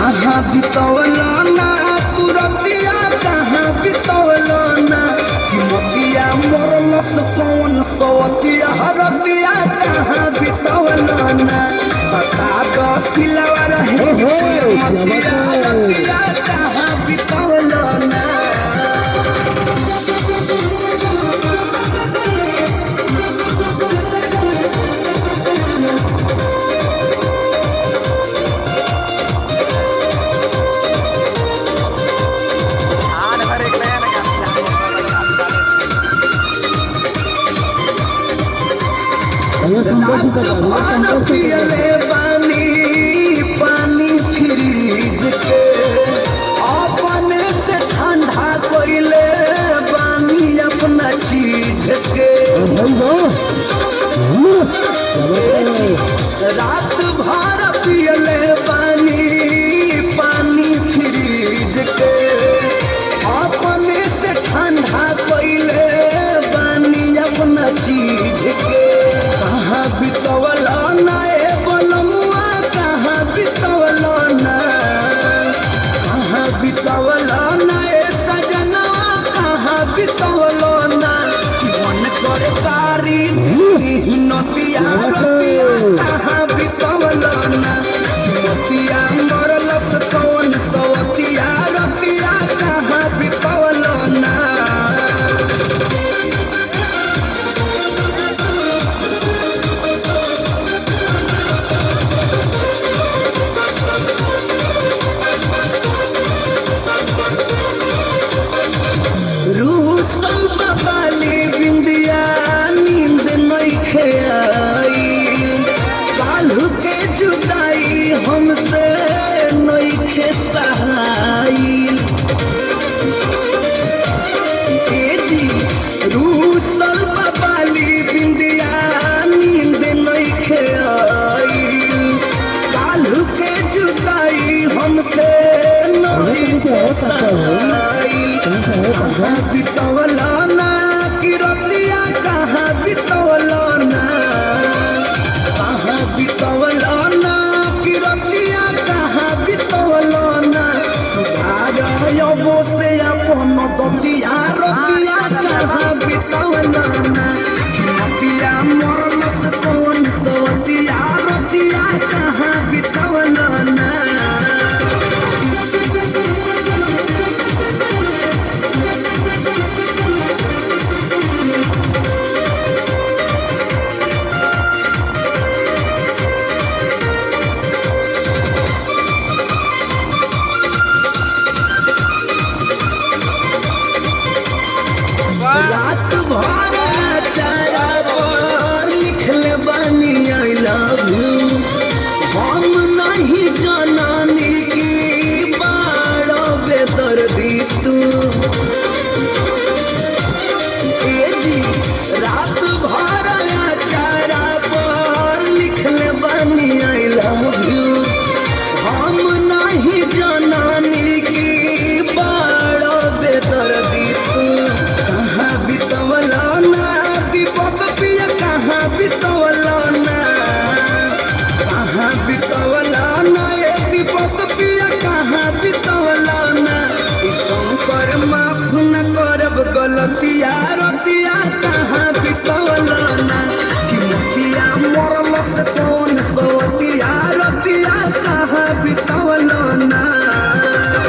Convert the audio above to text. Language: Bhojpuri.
कहाँ बितवलो ना तू रतिया कहाँ बितवलो ना मोतिया मोरलस कौन सवतिया रतिया कहाँ बितवलो ना बता दो सिलवा रहे मोतिया रतिया कहाँ बितवलो ना पियले पानी पानी फ्रिज के अपने से ठंडा कोइले पानी अपना चीज के रात भर पियले पानी पानी फ्रिज के अपने से ठंडा कोइले पानी अपना चीज के कहाँ बितवलो ना ए बलमुआ कहाँ बितवलो ना कहाँ बितवलो ना ए सजनवा कहाँ बितवलो ना मन करे कारी नतिया रतिया कहाँ बितवलो ना नतिया मरलस कौन सवतिया रतिया कहाँ बितवलो ना रूसल बबाली बिंदिया नींद नइखे आई काल्हू के जुदाई हमसे नइखे सहाई जी रूसल बबाली बिंदिया नींद नइखे आई काल्हू के जुदाई हमसे नइखे सहाई कहाँ बितवलो ना कि रतिया कहाँ बितवलो ना कहाँ बितवलो ना कि रतिया कहाँ बितवलो ना सुधार अबो से अपन दतिया रतिया कहाँ बितवलो ना रतिया मरलस कौन सवतिया रतिया कहाँ बितवलो ना रात भर चारा पर लिखले बानी आई लव यू हम नहीं जानानी की बाड़ो बेदर्दी तू जी रात भर चारा पर लिखले बानी आई लव यू हम नहीं जानानी की बाड़ो बेदर्दी तू कहाँ बितवलो ना दीपक पिया कहाँ बितवलो ना कहाँ बितवलो ना ये दीपक पिया कहाँ बितवलो ना शंकर माफ न करब गलतिया